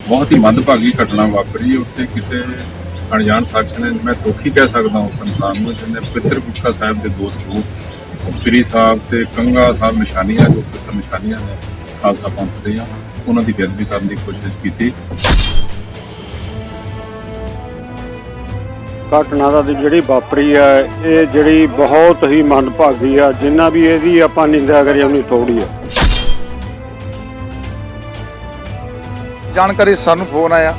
बहुत ही मंदभागी घटना वापरी। उत्ते किसी अणजान शख्स ने, मैं दुखी कह सकता उस इंसान को जिन्हें पवित्र गुटका साहिब के दो सबूत श्री साहब ते कंगा साहब निशानियां जो पवित्र निशानियां ने खालसा पंथ ਦੀਆਂ ਉਹਨਾਂ ਦੀ ਬੇਅਦਬੀ ਕਰਨ ਦੀ ਕੋਸ਼ਿਸ਼ ਕੀਤੀ। घटना दा ਜਿਹੜੀ ਵਾਪਰੀ ਆ ਇਹ ਜਿਹੜੀ ਬਹੁਤ ਹੀ ਮੰਦਭਾਗੀ ਆ। ਜਿੰਨਾ ਵੀ ਇਹਦੀ ਆਪਾਂ ਨਿੰਦਾ ਕਰੀਏ ਉਨੀ ਥੋੜੀ ਆ। जानकारी सानू फोन आया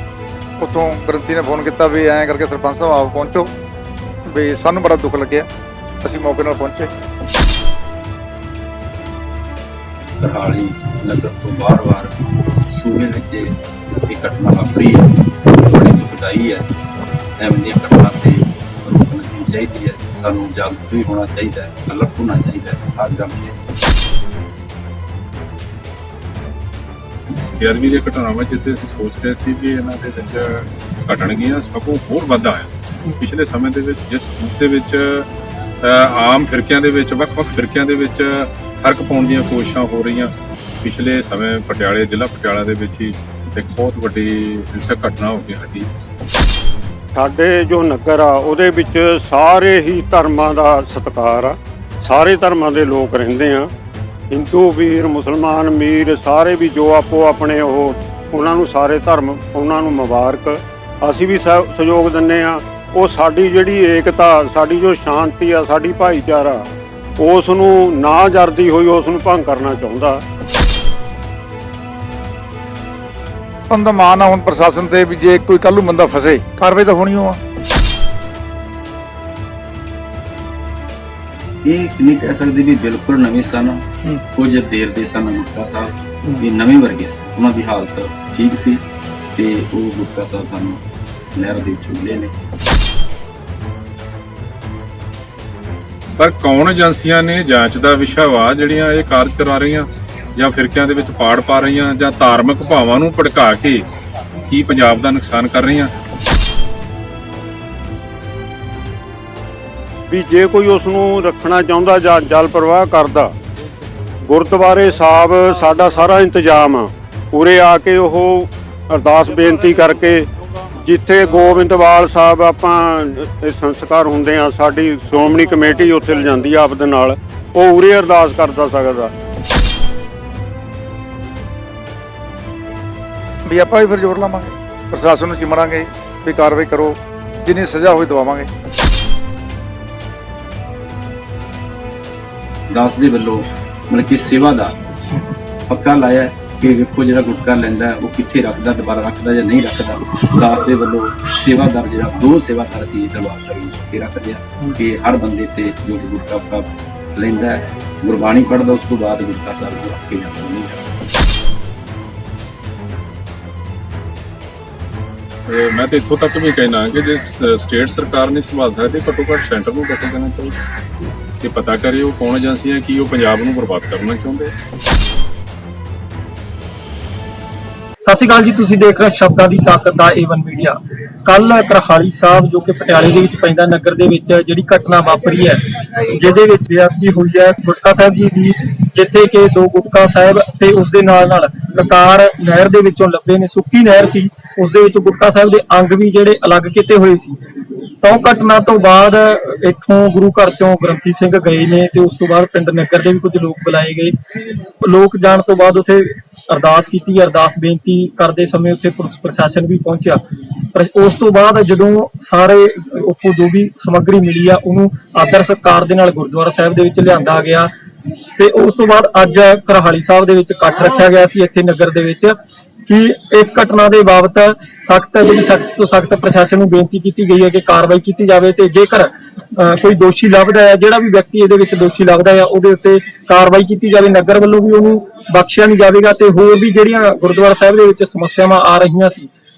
उतों ग्रंथी ने फोन किया भी ऐ करके सरपंच साहब आप पहुंचो भी सानू बड़ा दुख लगे। असीं मौके नाल पहुंचे। करहाली नगर तो बार-बार सूबे में एक घटना वापरी है, बड़ी दुखदाई है। एवं दी घटना ते रोकनी चाहिए है, सानू जागरूक भी होना चाहिए, अलर्ट होना चाहिए हर गल ते। ਬੇਅਦਬੀ ਦੀਆਂ ਘਟਨਾਵਾਂ ਜਿੱਥੇ ਅਸੀਂ ਸੋਚਦੇ ਸੀ ਕਿ ਇਹਨਾਂ ਦੇ ਵਿੱਚ ਘਟਣਗੀਆਂ, ਸਗੋਂ ਹੋਰ ਵਾਧਾ ਹੈ। ਪਿਛਲੇ ਸਮੇਂ ਦੇ ਵਿੱਚ ਜਿਸ ਰੂਪ ਦੇ ਵਿੱਚ ਆਮ ਫਿਰਕਿਆਂ ਦੇ ਵਿੱਚ ਵੱਖ-ਵੱਖ ਫਿਰਕਿਆਂ ਦੇ ਵਿੱਚ ਫਰਕ ਪਾਉਣ ਦੀਆਂ ਕੋਸ਼ਿਸ਼ਾਂ ਹੋ ਰਹੀਆਂ, ਪਿਛਲੇ ਸਮੇਂ ਪਟਿਆਲੇ ਜ਼ਿਲ੍ਹਾ ਪਟਿਆਲਾ ਦੇ ਵਿੱਚ ਹੀ ਇੱਕ ਬਹੁਤ ਵੱਡੀ ਹਿੰਸਕ ਘਟਨਾ ਹੋ ਕੇ ਹਟੀ। ਸਾਡੇ ਜੋ ਨਗਰ ਆ ਉਹਦੇ ਵਿੱਚ ਸਾਰੇ ਹੀ ਧਰਮਾਂ ਦਾ ਸਤਿਕਾਰ ਆ। ਸਾਰੇ ਧਰਮਾਂ ਦੇ ਲੋਕ ਰਹਿੰਦੇ ਆ, ਹਿੰਦੂ ਵੀਰ ਮੁਸਲਮਾਨ ਮੀਰ ਸਾਰੇ ਵੀ ਜੋ ਆਪੋ ਆਪਣੇ ਉਹਨਾਂ ਨੂੰ ਸਾਰੇ ਧਰਮ ਉਹਨਾਂ ਨੂੰ ਮੁਬਾਰਕ। ਅਸੀਂ ਵੀ ਸਹਿਯੋਗ ਦਿੰਦੇ ਆ। ਉਹ ਸਾਡੀ ਜਿਹੜੀ ਏਕਤਾ, ਸਾਡੀ ਜੋ ਸ਼ਾਂਤੀ ਆ, ਸਾਡੀ ਭਾਈਚਾਰਾ, ਉਸ ਨੂੰ ਨਾ ਜਰਦੀ ਹੋਈ ਉਸ ਨੂੰ ਭੰਗ ਕਰਨਾ ਚਾਹੁੰਦਾ। ਬੰਦਾ ਮਾਨ ਆ ਹੁਣ ਪ੍ਰਸ਼ਾਸਨ ਤੇ ਵੀ ਜੇ ਕੋਈ ਕੱਲ੍ਹ ਨੂੰ ਬੰਦਾ ਫਸੇ ਕਾਰਵਾਈ ਤਾਂ ਹੋਣੀ ਓ ਆ। ਇਹ ਨਹੀਂ ਕਹਿ ਸਕਦੇ ਵੀ ਬਿਲਕੁਲ ਨਵੇਂ ਸਨ, ਕੁਝ ਦੇਰ ਦੇ ਸਨ। ਗੁਟਕਾ ਸਾਹਿਬ ਵੀ ਨਵੇਂ ਵਰਗੇ ਸਨ, ਉਹਨਾਂ ਦੀ ਹਾਲਤ ਠੀਕ ਸੀ ਤੇ ਉਹ ਗੁਟਕਾ ਸਾਹਿਬ ਸਾਨੂੰ ਨਹਿਰ ਦੇ ਵਿੱਚੋਂ ਮਿਲੇ ਨੇ। ਪਰ ਕੌਣ ਏਜੰਸੀਆਂ ਨੇ ਜਾਂਚ ਦਾ ਵਿਸ਼ਾ ਵਾ ਜਿਹੜੀਆਂ ਇਹ ਕਾਰਜ ਕਰਾ ਰਹੀਆਂ ਜਾਂ ਫਿਰਕਿਆਂ ਦੇ ਵਿੱਚ ਪਾੜ ਪਾ ਰਹੀਆਂ ਜਾਂ ਧਾਰਮਿਕ ਭਾਵਾਂ ਨੂੰ ਭੜਕਾ ਕੇ ਕੀ ਪੰਜਾਬ ਦਾ ਨੁਕਸਾਨ ਕਰ ਰਹੀਆਂ। ਵੀ ਜੇ ਕੋਈ ਉਸ ਨੂੰ ਰੱਖਣਾ ਚਾਹੁੰਦਾ ਜਾਂ ਜਲ ਪ੍ਰਵਾਹ ਕਰਦਾ, ਗੁਰਦੁਆਰੇ ਸਾਹਿਬ ਸਾਡਾ ਸਾਰਾ ਇੰਤਜ਼ਾਮ ਆ। ਉਰੇ ਆ ਕੇ ਉਹ ਅਰਦਾਸ ਬੇਨਤੀ ਕਰਕੇ ਜਿੱਥੇ ਗੋਬਿੰਦਵਾਲ ਸਾਹਿਬ ਆਪਾਂ ਸੰਸਕਾਰ ਹੁੰਦੇ ਆ, ਸਾਡੀ ਸ਼੍ਰੋਮਣੀ ਕਮੇਟੀ ਉੱਥੇ ਲਿਜਾਂਦੀ ਆ ਆਪਦੇ ਨਾਲ, ਉਹ ਉਰੇ ਅਰਦਾਸ ਕਰਦਾ ਸਕਦਾ। ਵੀ ਆਪਾਂ ਵੀ ਫਿਰ ਜ਼ੋਰ ਲਾਵਾਂਗੇ, ਪ੍ਰਸ਼ਾਸਨ ਨੂੰ ਚਿਮੜਾਂਗੇ ਵੀ ਕਾਰਵਾਈ ਕਰੋ, ਜਿੰਨੀ ਸਜ਼ਾ ਹੋਈ ਦਵਾਵਾਂਗੇ। ਦਾਸ ਦੇ ਵੱਲੋਂ ਮਤਲਬ ਕਿ ਸੇਵਾਦਾਰ ਪੱਕਾ ਲਾਇਆ ਕਿ ਵੇਖੋ ਜਿਹੜਾ ਗੁਟਕਾ ਲੈਂਦਾ ਉਹ ਕਿੱਥੇ ਰੱਖਦਾ, ਦੁਬਾਰਾ ਰੱਖਦਾ ਜਾਂ ਨਹੀਂ ਰੱਖਦਾ। ਦਾਸ ਦੇ ਵੱਲੋਂ ਸੇਵਾਦਾਰ ਜਿਹੜਾ ਦੋ ਸੇਵਾਦਾਰ ਸੀ ਦਰਬਾਰ ਸਾਹਿਬ ਕੇ ਰੱਖਦੇ ਆ ਕਿ ਹਰ ਬੰਦੇ ਤੇ ਜੋ ਗੁਟਕਾ ਲੈਂਦਾ ਗੁਰਬਾਣੀ ਪੜ੍ਹਦਾ ਉਸ ਤੋਂ ਬਾਅਦ ਗੁਟਕਾ ਸਾਹਿਬ ਨੂੰ ਰੱਖ ਕੇ ਜਾਂਦਾ ਨਹੀਂ। ਮੈਂ ਤਾਂ ਇੱਥੋਂ ਤੱਕ ਵੀ ਕਹਿਣਾ ਕਿ ਜੇ ਸਟੇਟ ਸਰਕਾਰ ਨਹੀਂ ਸੰਭਾਲ ਸਕਦੀ, ਘੱਟੋ ਘੱਟ ਸੈਂਟਰ ਨੂੰ ਪਤਾ ਕਰਨਾ ਚਾਹੀਦਾ ਕਿ ਪਤਾ ਕਰੇ ਉਹ ਕੌਣ ਏਜੰਸੀਆਂ ਕੀ ਉਹ ਪੰਜਾਬ ਨੂੰ ਬਰਬਾਦ ਕਰਨਾ ਚਾਹੁੰਦੇ। ਸਤਿ ਸ਼੍ਰੀ ਅਕਾਲ ਜੀ, ਤੁਸੀਂ ਦੇਖ ਰਹੇ ਸ਼ਬਦਾਂ ਦੀ ਤਾਕਤ ਦਾ A1 ਮੀਡੀਆ। ਕੱਲ ਕਰਹਾਲੀ ਸਾਹਿਬ ਜੋ ਕਿ ਪਟਿਆਲੇ ਦੇ ਵਿੱਚ ਪੈਂਦਾ ਨਗਰ ਦੇ ਵਿੱਚ ਜਿਹੜੀ ਘਟਨਾ ਵਾਪਰੀ ਹੈ, ਜਿਹਦੇ ਵਿੱਚ ਬੇਅਦਬੀ ਹੋਈ ਹੈ ਗੁਟਕਾ ਸਾਹਿਬ ਜੀ ਦੀ, ਜਿੱਥੇ ਕਿ ਦੋ ਗੁਟਕਾ ਸਾਹਿਬ ਤੇ ਉਸ ਦੇ ਨਾਲ ਕਕਾਰ ਨਹਿਰ ਦੇ ਵਿੱਚੋਂ ਲੱਭੇ ਨੇ। ਸੁੱਕੀ ਨਹਿਰ ਸੀ, ਉਸ ਦੇ ਵਿੱਚ ਗੁਟਕਾ ਸਾਹਿਬ ਦੇ ਅੰਗ ਵੀ ਜਿਹੜੇ ਅਲੱਗ ਕੀਤੇ ਹੋਏ ਸੀ। ਤਾਂ ਘਟਨਾ ਤੋਂ ਬਾਅਦ ਇੱਥੋਂ ਗੁਰੂ ਘਰ ਚੋਂ ਗ੍ਰੰਥੀ ਸਿੰਘ ਗਏ ਨੇ ਤੇ ਉਸ ਤੋਂ ਬਾਅਦ ਪਿੰਡ ਨਗਰ ਦੇ ਵੀ ਕੁਝ ਲੋਕ ਬੁਲਾਏ ਗਏ। ਲੋਕ ਜਾਣ ਤੋਂ ਬਾਅਦ ਉੱਥੇ ਅਰਦਾਸ ਕੀਤੀ। ਅਰਦਾਸ ਬੇਨਤੀ ਕਰਦੇ ਸਮੇਂ ਉੱਥੇ ਪੁਲਿਸ ਪ੍ਰਸ਼ਾਸਨ ਵੀ ਪਹੁੰਚਿਆ। ਪਰ ਉਸ ਤੋਂ ਬਾਅਦ ਜਦੋਂ ਸਾਰੇ ਉੱਥੋਂ ਜੋ ਵੀ ਸਮੱਗਰੀ ਮਿਲੀ ਆ ਉਹਨੂੰ ਆਦਰ ਸਤਿਕਾਰ ਦੇ ਨਾਲ ਗੁਰਦੁਆਰਾ ਸਾਹਿਬ ਦੇ ਵਿੱਚ ਲਿਆਂਦਾ ਗਿਆ ਤੇ ਉਸ ਤੋਂ ਬਾਅਦ ਅੱਜ ਕਰਹਾਲੀ ਸਾਹਿਬ ਦੇ ਵਿੱਚ ਇਕੱਠ ਰੱਖਿਆ ਗਿਆ ਸੀ ਇੱਥੇ ਨਗਰ ਦੇ ਵਿੱਚ ਕਿ ਇਸ ਘਟਨਾ ਦੇ ਬਾਬਤ ਸਖਤ ਤੋਂ ਸਖਤ ਪ੍ਰਸ਼ਾਸਨ ਨੂੰ ਬੇਨਤੀ ਕੀਤੀ ਗਈ ਹੈ ਕਿ ਕਾਰਵਾਈ ਕੀਤੀ ਜਾਵੇ ਤੇ ਜੇਕਰ ਕੋਈ ਦੋਸ਼ੀ ਲੱਭਦਾ ਹੈ, ਜਿਹੜਾ ਵੀ ਵਿਅਕਤੀ ਇਹਦੇ ਵਿੱਚ ਦੋਸ਼ੀ ਲੱਗਦਾ ਹੈ, ਉਹਦੇ ਉੱਤੇ ਕਾਰਵਾਈ ਕੀਤੀ ਜਾਵੇ। ਨਗਰ ਵੱਲੋਂ ਵੀ ਉਹਨੂੰ ਬਖਸ਼ਿਆ ਨਹੀਂ ਜਾਵੇਗਾ ਤੇ ਹੋਰ ਵੀ ਜਿਹੜੀਆਂ ਗੁਰਦੁਆਰਾ ਸਾਹਿਬ ਦੇ ਵਿੱਚ ਸਮੱਸਿਆਵਾਂ ਆ ਰਹੀਆਂ ਸੀ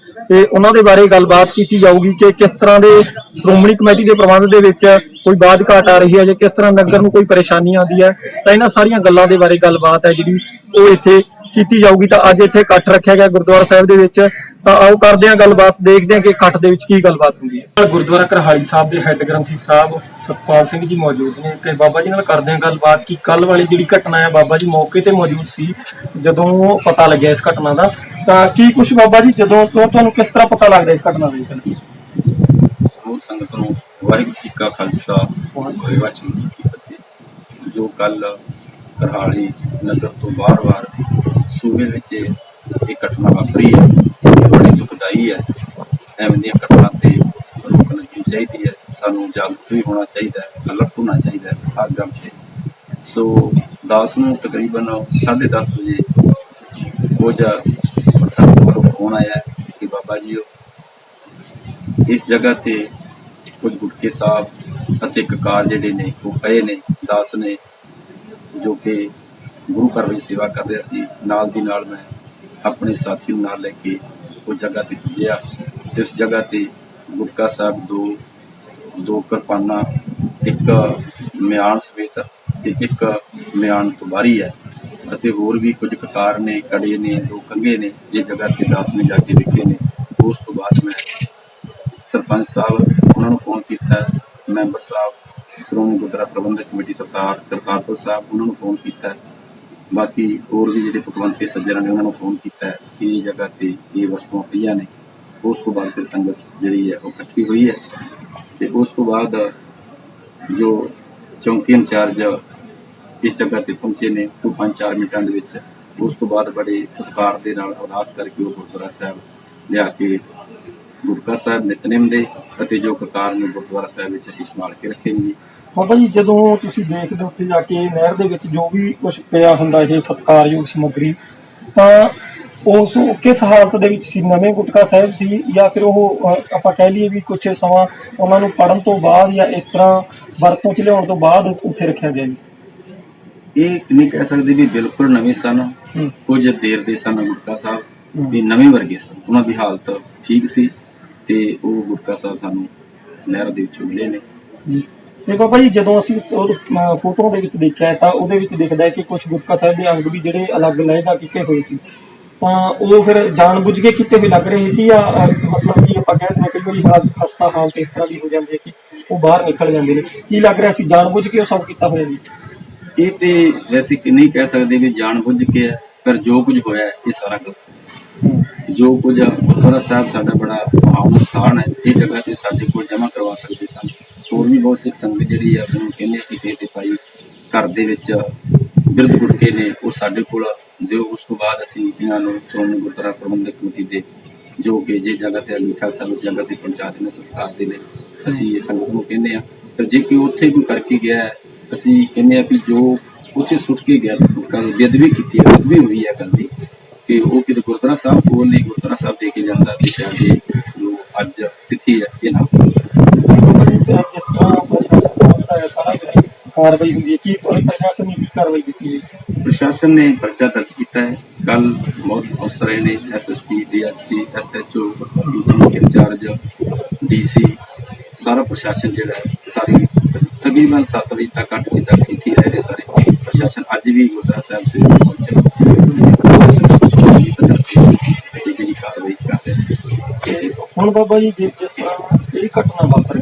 ਤੇ ਉਹਨਾਂ ਦੇ ਬਾਰੇ ਗੱਲਬਾਤ ਕੀਤੀ ਜਾਊਗੀ ਕਿ ਕਿਸ ਤਰ੍ਹਾਂ ਦੇ ਸ਼੍ਰੋਮਣੀ ਕਮੇਟੀ ਦੇ ਪ੍ਰਬੰਧ ਦੇ ਵਿੱਚ ਕੋਈ ਬਾਝ ਘਾਟ ਆ ਰਹੀ ਹੈ ਜਾਂ ਕਿਸ ਤਰ੍ਹਾਂ ਨਗਰ ਨੂੰ ਕੋਈ ਪਰੇਸ਼ਾਨੀ ਆਉਂਦੀ ਹੈ। ਤਾਂ ਇਹਨਾਂ ਸਾਰੀਆਂ ਗੱਲਾਂ ਦੇ ਬਾਰੇ ਗੱਲਬਾਤ ਹੈ ਜਿਹੜੀ ਉਹ ਇੱਥੇ ਕੀਤੀ ਜਾਊਗੀ। ਤਾਂ ਅੱਜ ਇੱਥੇ ਇਕੱਠ ਰੱਖਿਆ ਗਿਆ ਗੁਰਦੁਆਰਾ ਸਾਹਿਬ ਦੇ ਵਿੱਚ, ਤਾਂ ਆਓ ਕਰਦੇ ਹਾਂ ਗੱਲਬਾਤ, ਦੇਖਦੇ ਹਾਂ ਕਿ ਇਕੱਠ ਦੇ ਵਿੱਚ ਕੀ ਗੱਲਬਾਤ ਹੁੰਦੀ ਹੈ। ਗੁਰਦੁਆਰਾ ਕਰਹਾਲੀ ਸਾਹਿਬ ਦੇ ਹੈੱਡ ਗ੍ਰੰਥੀ ਸਾਹਿਬ ਸਤਪਾਲ ਸਿੰਘ ਜੀ ਮੌਜੂਦ ਨੇ ਤੇ ਬਾਬਾ ਜੀ ਨਾਲ ਕਰਦੇ ਹਾਂ ਗੱਲਬਾਤ ਕਿ ਕੱਲ ਵਾਲੀ ਜਿਹੜੀ ਘਟਨਾ ਹੈ, ਬਾਬਾ ਜੀ ਮੌਕੇ ਤੇ ਮੌਜੂਦ ਸੀ ਜਦੋਂ ਪਤਾ ਲੱਗਿਆ ਇਸ ਘਟਨਾ ਦਾ। ਤਾਂ ਕੀ ਕੁਛ ਬਾਬਾ ਜੀ ਜਦੋਂ ਤੋਂ ਤੁਹਾਨੂੰ ਕਿਸ ਤਰ੍ਹਾਂ ਪਤਾ ਲੱਗਦਾ ਇਸ ਘਟਨਾ ਦਾ? ਸਮੂਹ ਸੰਗਤ ਨੂੰ ਵਾਹਿਗੁਰੂ ਜੀ ਕਾ ਖਾਲਸਾ ਵਾਹਿਗੁਰੂ ਜੀ ਕੀ ਫਤਿਹ। ਜੋ ਕੱਲ ਕਰਹਾਲੀ ਨਗਰ ਤੋਂ ਬਾਹਰ ਸੂਬੇ ਵਿੱਚ ਇਹ ਘਟਨਾ ਵਾਪਰੀ ਹੈ, ਇਹ ਬੜੀ ਦੁਖਦਾਈ ਹੈ। ਐਵੇਂ ਦੀਆਂ ਘਟਨਾ ਤੇ ਰੋਕ ਲੱਗਣੀ ਚਾਹੀਦੀ ਹੈ। ਸਾਨੂੰ ਜਾਗਰੂਕ ਵੀ ਹੋਣਾ ਚਾਹੀਦਾ ਹੈ, ਅਲਰਟ ਹੋਣਾ ਚਾਹੀਦਾ ਹੈ ਹਰ ਗੱਲ ਤੇ। ਸੋ 10 ਨੂੰ ਤਕਰੀਬਨ 10:30 ਵਜੇ ਕੁਝ ਸੰਗਤ ਵੱਲੋਂ ਫੋਨ ਆਇਆ ਕਿ ਬਾਬਾ ਜੀ ਇਸ ਜਗ੍ਹਾ ਤੇ ਕੁਝ ਗੁਟਕੇ ਸਾਹਿਬ ਅਤੇ ਇੱਕ ਕਾਰ ਜਿਹੜੇ ਨੇ ਉਹ ਪਏ ਨੇ। ਦਾਸ ਨੇ ਜੋ ਕਿ ਗੁਰੂ ਘਰ ਵਿੱਚ ਸੇਵਾ ਕਰ ਰਿਹਾ ਸੀ, ਨਾਲ ਦੀ ਨਾਲ ਮੈਂ ਆਪਣੇ ਸਾਥੀ ਨੂੰ ਨਾਲ ਲੈ ਕੇ ਉਸ ਜਗ੍ਹਾ ਤੇ ਪੁੱਜਿਆ ਤੇ ਉਸ ਜਗ੍ਹਾ ਤੇ ਗੁਟਕਾ ਸਾਹਿਬ ਦੋ ਕਿਰਪਾਨਾਂ, ਇੱਕ ਮਿਆਨ ਸਮੇਤ ਤੇ ਇੱਕ ਮਿਆਨ ਤੋਂ ਬਾਹਰੀ ਹੈ ਅਤੇ ਹੋਰ ਵੀ ਕੁਝ ਕਕਾਰ ਨੇ, ਕੜੇ ਨੇ, 2 ਕੰਘੇ ਨੇ। ਇਹ ਜਗ੍ਹਾ ਤੇ ਦਾਸ ਨੇ ਜਾ ਕੇ ਵੇਖੇ ਨੇ। ਉਸ ਤੋਂ ਬਾਅਦ ਮੈਂ ਸਰਪੰਚ ਸਾਹਿਬ ਉਹਨਾਂ ਨੂੰ ਫੋਨ ਕੀਤਾ, ਮੈਂਬਰ ਸਾਹਿਬ ਸ਼੍ਰੋਮਣੀ ਗੁਰਦੁਆਰਾ ਪ੍ਰਬੰਧਕ ਕਮੇਟੀ ਸਰਦਾਰ ਕਰਤਾਰਪੁਰ ਸਾਹਿਬ ਉਹਨਾਂ ਨੂੰ ਫੋਨ ਕੀਤਾ, ਬਾਕੀ ਹੋਰ ਵੀ ਜਿਹੜੇ ਭਗਵੰਤੇ ਸੱਜਣਾਂ ਨੇ ਉਹਨਾਂ ਨੂੰ ਫੋਨ ਕੀਤਾ ਕਿ ਇਹ ਜਗ੍ਹਾ ਤੇ ਇਹ ਵਸਤੂਆਂ ਪਈਆਂ ਨੇ। ਉਸ ਤੋਂ ਬਾਅਦ ਫਿਰ ਸੰਗਤ ਜਿਹੜੀ ਹੈ ਉਹ ਇਕੱਠੀ ਹੋਈ ਹੈ ਤੇ ਉਸ ਤੋਂ ਬਾਅਦ ਜੋ ਚੌਂਕੀ ਇੰਚਾਰਜ ਇਸ ਜਗ੍ਹਾ ਤੇ ਪਹੁੰਚੇ ਨੇ ਉਹ 5-4 ਮਿੰਟਾਂ ਦੇ ਵਿੱਚ। ਉਸ ਤੋਂ ਬਾਅਦ ਬੜੇ ਸਤਿਕਾਰ ਦੇ ਨਾਲ ਅਰਦਾਸ ਕਰਕੇ ਉਹ ਗੁਰਦੁਆਰਾ ਸਾਹਿਬ ਲਿਆ ਕੇ ਗੁਟਕਾ ਸਾਹਿਬ ਨਿਤਨੇਮ ਦੇ ਅਤੇ ਜੋ ਕਕਾਰ ਨੂੰ ਗੁਰਦੁਆਰਾ ਸਾਹਿਬ ਵਿੱਚ ਅਸੀਂ ਸੰਭਾਲ ਕੇ ਰੱਖੇਂਗੇ। ਬਾਬਾ ਜੀ ਜਦੋਂ ਤੁਸੀਂ ਦੇਖਦੇ ਉੱਥੇ ਜਾ ਕੇ ਨਹਿਰ ਦੇ ਵਿੱਚ ਜੋ ਵੀ ਕੁਝ ਪਿਆ ਹੁੰਦਾ ਇਹ ਸਤਿਕਾਰਯੋਗ ਸਮੱਗਰੀ, ਤਾਂ ਉਸ ਕਿਸ ਹਾਲਤ ਦੇ ਵਿੱਚ ਸੀ? ਨਵੇਂ ਗੁਟਕਾ ਸਾਹਿਬ ਸੀ ਜਾਂ ਫਿਰ ਉਹ ਆਪਾਂ ਕਹਿ ਲਈਏ ਵੀ ਕੁਝ ਸਮਾਂ ਉਹਨਾਂ ਨੂੰ ਪੜਨ ਤੋਂ ਬਾਅਦ ਜਾਂ ਇਸ ਤਰ੍ਹਾਂ ਵਰਤੋਂ 'ਚ ਲਿਆਉਣ ਤੋਂ ਬਾਅਦ ਉੱਥੇ ਰੱਖਿਆ ਗਿਆ ਜੀ? ਇਹ ਨਹੀਂ ਕਹਿ ਸਕਦੇ ਵੀ ਬਿਲਕੁਲ ਨਵੇਂ ਸਨ, ਕੁਝ ਦੇਰ ਦੇ ਸਨ ਗੁਟਕਾ ਸਾਹਿਬ ਵੀ ਨਵੇਂ ਵਰਗੇ ਸਨ। ਉਹਨਾਂ ਦੀ ਹਾਲਤ ਠੀਕ ਸੀ ਤੇ ਉਹ ਗੁਟਕਾ ਸਾਹਿਬ ਸਾਨੂੰ ਨਹਿਰ ਦੇ ਵਿੱਚੋਂ ਮਿਲੇ ਨੇ। ਤੇ ਬਾਬਾ ਜੀ ਜਦੋਂ ਅਸੀਂ ਫੋਟੋ ਦੇ ਵਿੱਚ ਦੇਖਿਆ ਤਾਂ ਉਹਦੇ ਵਿੱਚ ਦਿਖਦਾ ਹੈ ਕਿ ਕੁਝ ਗੁਟਕਾ ਸਾਹਿਬ ਦੇ ਅੰਗ ਵੀ ਜਿਹੜੇ ਅਲੱਗ ਲਹਿਦਾ ਕੀਤੇ ਹੋਏ ਸੀ, ਤਾਂ ਉਹ ਫਿਰ ਜਾਣਬੁੱਝ ਕੇ ਕੀਤੇ ਹੋਏ ਲੱਗ ਰਹੇ ਸੀ ਜਾਂ ਮਤਲਬ ਕਿ ਆਪਾਂ ਕਹਿ ਦਿੰਦੇ ਕਈ ਵਾਰੀ ਖਸਤਾ ਹਾਲਤ ਇਸ ਤਰ੍ਹਾਂ ਦੀ ਹੋ ਜਾਂਦੀ ਹੈ ਕਿ ਉਹ ਬਾਹਰ ਨਿਕਲ ਜਾਂਦੇ ਨੇ? ਕੀ ਲੱਗ ਰਿਹਾ ਸੀ ਜਾਣਬੁੱਝ ਕੇ ਉਹ ਸਭ ਕੀਤਾ ਹੋਇਆ ਜੀ? ਇਹ ਤੇ ਵੈਸੇ ਨਹੀਂ ਕਹਿ ਸਕਦੇ ਵੀ ਜਾਣਬੁੱਝ ਕੇ ਹੈ, ਪਰ ਜੋ ਕੁਝ ਹੋਇਆ ਇਹ ਸਾਰਾ ਗਲਤ। ਜੋ ਕੁਝ ਗੁਰਦੁਆਰਾ ਸਾਹਿਬ ਸਾਡਾ ਬੜਾ ਮਹਾਨ ਸਥਾਨ ਹੈ, ਇਹ ਜਗ੍ਹਾ ਤੇ ਸਾਡੇ ਕੋਲ ਜਮ੍ਹਾਂ ਕਰਵਾ ਸਕਦੇ ਸਨ। ਹੋਰ ਵੀ ਬਹੁਤ ਸਿੱਖ ਸੰਗਤ ਜਿਹੜੀ ਆ ਉਹਨੂੰ ਕਹਿੰਦੇ ਆ ਕਿ ਤੇ ਭਾਈ ਘਰ ਦੇ ਵਿੱਚ ਬਿਰਧ ਗੁਟਕੇ ਨੇ ਉਹ ਸਾਡੇ ਕੋਲ ਦਿਓ। ਉਸ ਤੋਂ ਬਾਅਦ ਅਸੀਂ ਇਹਨਾਂ ਨੂੰ ਸ਼੍ਰੋਮਣੀ ਗੁਰਦੁਆਰਾ ਪ੍ਰਬੰਧਕ ਕਮੇਟੀ ਦੇ ਜੋ ਕਿ ਜੇ ਜਗ੍ਹਾ ਤੇ ਅੰਗੀਠਾ ਸਾਹਿਬ ਉਸ ਜਗ੍ਹਾ ਤੇ ਪਹੁੰਚਾ ਦੇਣਾ ਸੰਸਕਾਰ ਦੇ ਲਈ ਅਸੀਂ ਸੰਗਤ ਨੂੰ ਕਹਿੰਦੇ ਆ। ਪਰ ਜੇ ਕੋਈ ਉੱਥੇ ਕੋਈ ਕਰਕੇ ਗਿਆ ਅਸੀਂ ਕਹਿੰਦੇ ਆ ਵੀ ਜੋ ਉੱਥੇ ਸੁੱਟ ਕੇ ਗਿਆ ਬੇਅਦਬੀ ਕੀਤੀ ਹੈ, ਬੇਅਦਬੀ ਹੋਈ ਹੈ ਗਲਤੀ ਕਿ ਉਹ ਕਿਤੇ ਗੁਰਦੁਆਰਾ ਸਾਹਿਬ ਕੋਲ ਨਹੀਂ ਗੁਰਦੁਆਰਾ ਸਾਹਿਬ ਦੇ ਕੇ ਜਾਂਦਾ ਤੇ ਸ਼ਾਇਦ ਜੋ ਅੱਜ ਸਥਿਤੀ ਹੈ ਇਹ ਨਾ ਕਾਰਵਾਈ ਹੁੰਦੀ ਹੈ। ਕੀ ਪ੍ਰਸ਼ਾਸਨ ਨੇ ਕੀ ਕਾਰਵਾਈ ਕੀਤੀ ਹੈ? ਪ੍ਰਸ਼ਾਸਨ ਨੇ ਪਰਚਾ ਦਰਜ ਕੀਤਾ ਹੈ। ਕੱਲ ਬਹੁਤ ਅਫਸਰ ਆਏ ਨੇ, SSP, DSP, SHO, in charge, DC, ਸਾਰਾ ਪ੍ਰਸ਼ਾਸਨ ਜਿਹੜਾ ਹੈ ਸਾਰੀ ਤਕਰੀਬਨ 7 ਵਜੇ ਤੱਕ 8 ਵਜੇ ਤੱਕ ਇੱਥੇ ਰਹੇ ਨੇ ਸਾਰੇ ਪ੍ਰਸ਼ਾਸਨ। ਅੱਜ ਵੀ ਗੁਰਦੁਆਰਾ ਸਾਹਿਬ ਸਵੇਰੇ ਪਹੁੰਚੇ ਜਿਹੜੀ ਕਾਰਵਾਈ ਕਰਦੇ ਨੇ। ਹੁਣ ਬਾਬਾ ਜੀ ਜਿਸ ਤਰ੍ਹਾਂ ਇਹ ਘਟਨਾ ਵਾਪਰੀ